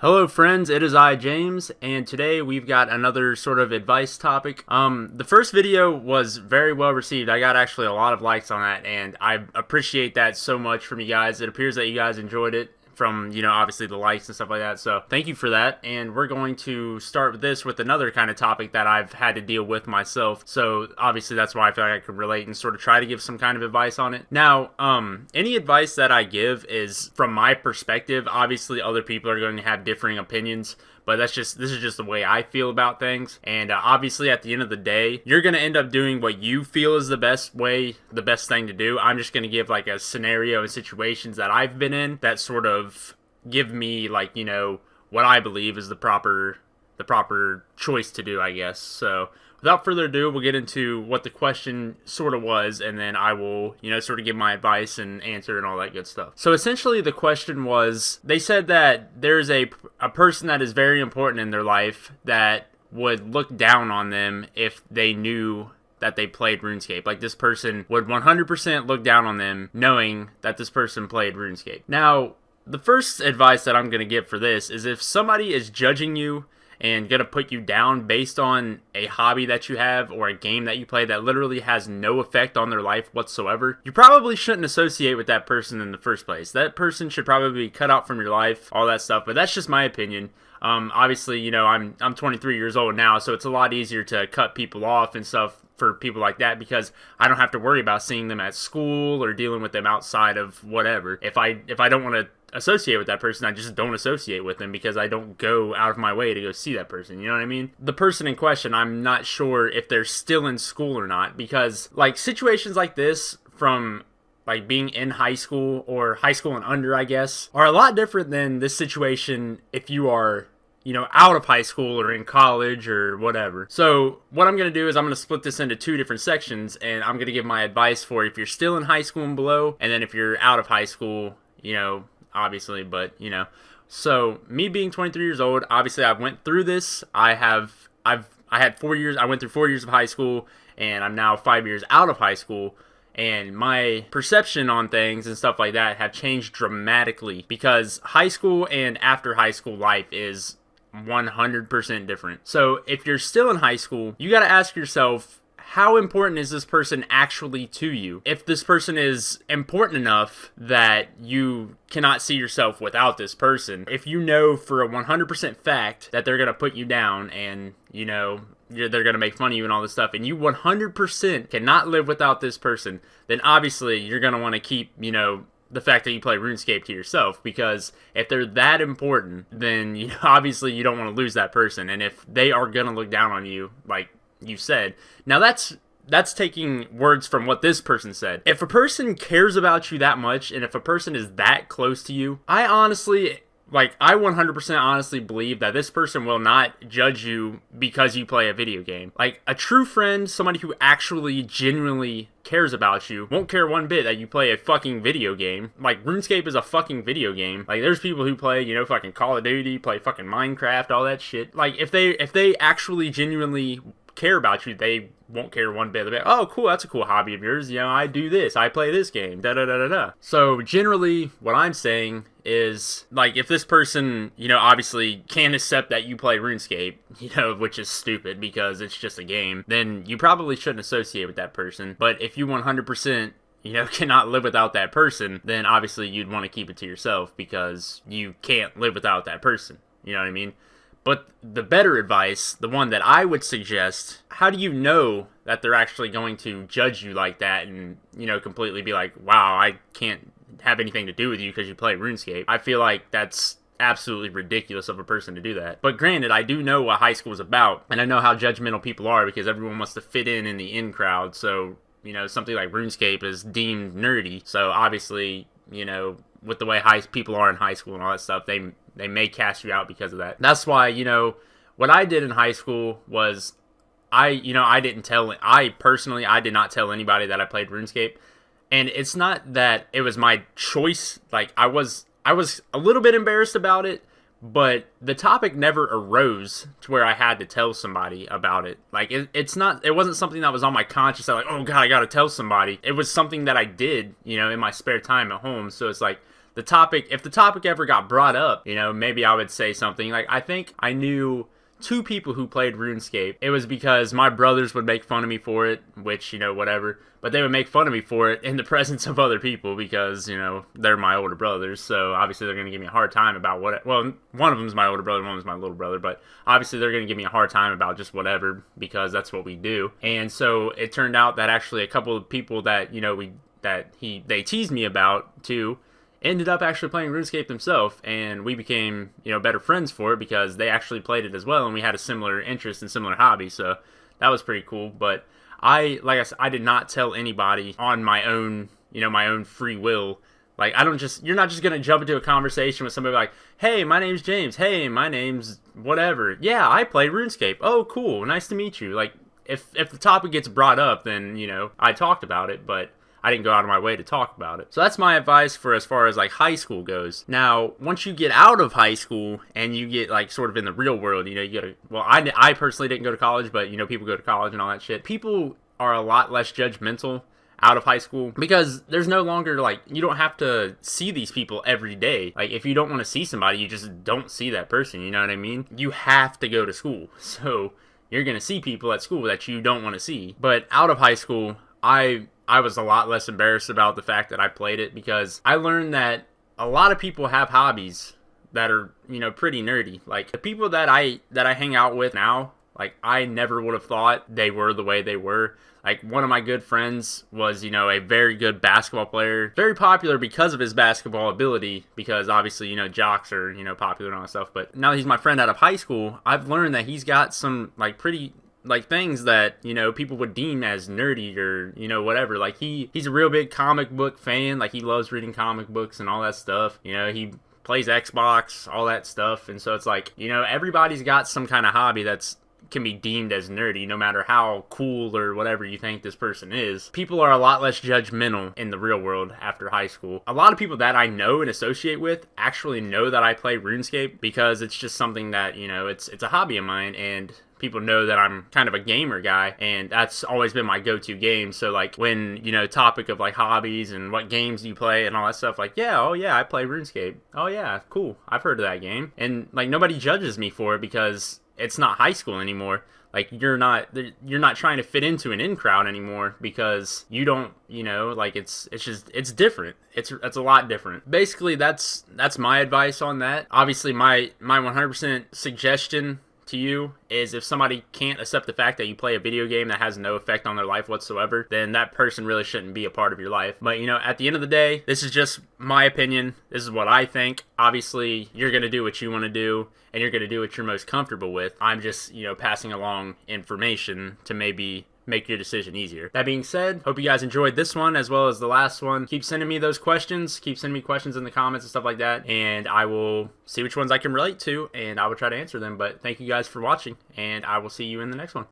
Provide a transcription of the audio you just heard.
Hello friends, it is I, James, and today we've got another sort of advice topic. The first video was very well received. I got actually a lot of likes on that, and I appreciate that so much from you guys. It appears that you guys enjoyed it from, obviously the likes and stuff like that, so thank you for that. And we're going to start this with another kind of topic that I've had to deal with myself, so obviously that's why I feel like I can relate and sort of try to give some kind of advice on it. Now, any advice that I give is from my perspective. Obviously other people are going to have differing opinions, but this is just the way I feel about things. And obviously at the end of the day, you're going to end up doing what you feel is the best thing to do. I'm just going to give like a scenario and situations that I've been in that sort of give me like, what I believe is the proper choice to do, I guess. So without further ado, we'll get into what the question sort of was, and then I will, sort of give my advice and answer and all that good stuff. So essentially the question was, they said that there's a person that is very important in their life that would look down on them if they knew that they played RuneScape. Like, this person would 100% look down on them knowing that this person played RuneScape. Now, the first advice that I'm going to give for this is, if somebody is judging you and gonna put you down based on a hobby that you have or a game that you play that literally has no effect on their life whatsoever, you probably shouldn't associate with that person in the first place. That person should probably be cut out from your life, all that stuff, but that's just my opinion. Obviously, I'm 23 years old now, so it's a lot easier to cut people off and stuff for people like that, because I don't have to worry about seeing them at school or dealing with them outside of whatever. If I don't want to associate with that person, I just don't associate with them, because I don't go out of my way to go see that person, you know what I mean? The person in question, I'm not sure if they're still in school or not, because like situations like this, from like being in high school or high school and under, I guess, are a lot different than this situation if you are out of high school or in college or whatever. So what I'm going to do is I'm going to split this into two different sections, and I'm going to give my advice for if you're still in high school and below, and then if you're out of high school, obviously, but so me being 23 years old, obviously I went through this. I had 4 years. I went through 4 years of high school, and I'm now 5 years out of high school. And my perception on things and stuff like that have changed dramatically, because high school and after high school life is 100% different. So if you're still in high school, you got to ask yourself, how important is this person actually to you? If this person is important enough that you cannot see yourself without this person, if you know for a 100% fact that they're going to put you down and, they're going to make fun of you and all this stuff, and you 100% cannot live without this person, then obviously you're going to want to keep, the fact that you play RuneScape to yourself, because if they're that important, then obviously you don't want to lose that person. And if they are going to look down on you, like you said, now that's taking words from what this person said. If a person cares about you that much, and if a person is that close to you, I 100% honestly believe that this person will not judge you because you play a video game. Like, a true friend, somebody who actually genuinely cares about you, won't care one bit that you play a fucking video game. Like, RuneScape is a fucking video game. Like, there's people who play, fucking Call of Duty, play fucking Minecraft, all that shit. Like, if they actually genuinely care about you, they won't care one bit. They'll be like, oh, cool, that's a cool hobby of yours. I do this, I play this game, da-da-da-da-da. So generally, what I'm saying is, like, if this person, obviously can't accept that you play RuneScape, which is stupid because it's just a game, then you probably shouldn't associate with that person. But if you 100% cannot live without that person, then obviously you'd want to keep it to yourself, because you can't live without that person. You know what I mean? But the better advice, the one that I would suggest, how do you know that they're actually going to judge you like that and, completely be like, wow, I can't have anything to do with you because you play RuneScape? I feel like that's absolutely ridiculous of a person to do that. But granted, I do know what high school is about, and I know how judgmental people are, because everyone wants to fit in the in crowd. So, something like RuneScape is deemed nerdy. So obviously, with the way people are in high school and all that stuff, they may cast you out because of that. That's why, what I did in high school was I personally did not tell anybody that I played RuneScape. And it's not that it was my choice. Like, I was a little bit embarrassed about it, but the topic never arose to where I had to tell somebody about it. Like, it wasn't something that was on my conscience. Like, oh God, I gotta tell somebody. It was something that I did, in my spare time at home. So it's like, the topic, if the topic ever got brought up, you know, maybe I would say something. Like, I think I knew 2 people who played RuneScape. It was because my brothers would make fun of me for it, which, you know, whatever. But they would make fun of me for it in the presence of other people because, you know, they're my older brothers. So obviously they're going to give me a hard time about what... Well, one of them's my older brother, one of them's my little brother. But obviously they're going to give me a hard time about just whatever because that's what we do. And so it turned out that actually a couple of people that, you know, they teased me about too, ended up actually playing RuneScape themselves, and we became, you know, better friends for it because they actually played it as well, and we had a similar interest and similar hobby, so that was pretty cool. But like I said, I did not tell anybody on my own, you know, my own free will. Like, you're not just gonna jump into a conversation with somebody like, hey, my name's James, hey, my name's whatever, yeah, I play RuneScape, oh, cool, nice to meet you. Like, if the topic gets brought up, then, you know, I talked about it, but I didn't go out of my way to talk about it. So that's my advice for as far as like high school goes. Now, once you get out of high school and you get like sort of in the real world, you know, you gotta, well, I personally didn't go to college, but you know, people go to college and all that shit. People are a lot less judgmental out of high school because there's no longer like, you don't have to see these people every day. Like, if you don't want to see somebody, you just don't see that person, you know what I mean? You have to go to school. So you're gonna see people at school that you don't want to see. But out of high school, I was a lot less embarrassed about the fact that I played it because I learned that a lot of people have hobbies that are, you know, pretty nerdy. Like, the people that I hang out with now, like, I never would have thought they were the way they were. Like, one of my good friends was, you know, a very good basketball player. Very popular because of his basketball ability, because obviously, you know, jocks are, you know, popular and all that stuff. But now that he's my friend out of high school, I've learned that he's got some, like, pretty... like things that, you know, people would deem as nerdy or, you know, whatever. Like, he's a real big comic book fan. Like, he loves reading comic books and all that stuff. You know, he plays Xbox, all that stuff. And so it's like, you know, everybody's got some kind of hobby that's can be deemed as nerdy, no matter how cool or whatever you think this person is. People are a lot less judgmental in the real world after high school. A lot of people that I know and associate with actually know that I play RuneScape because it's just something that, you know, it's a hobby of mine, and people know that I'm kind of a gamer guy, and that's always been my go-to game. So like, when, you know, topic of like hobbies and what games do you play and all that stuff, like, yeah, oh yeah, I play RuneScape. Oh yeah, cool, I've heard of that game. And like, nobody judges me for it because it's not high school anymore. Like, you're not trying to fit into an in crowd anymore because you don't, you know, like, it's different. It's a lot different. Basically, that's my advice on that. Obviously, my 100% suggestion to you is, if somebody can't accept the fact that you play a video game that has no effect on their life whatsoever, then that person really shouldn't be a part of your life. But, you know, at the end of the day, this is just my opinion. This is what I think. Obviously, you're going to do what you want to do, and you're going to do what you're most comfortable with. I'm just, you know, passing along information to maybe make your decision easier. That being said, hope you guys enjoyed this one as well as the last one. Keep sending me those questions. Keep sending me questions in the comments and stuff like that, and I will see which ones I can relate to, and I will try to answer them. But thank you guys for watching, and I will see you in the next one.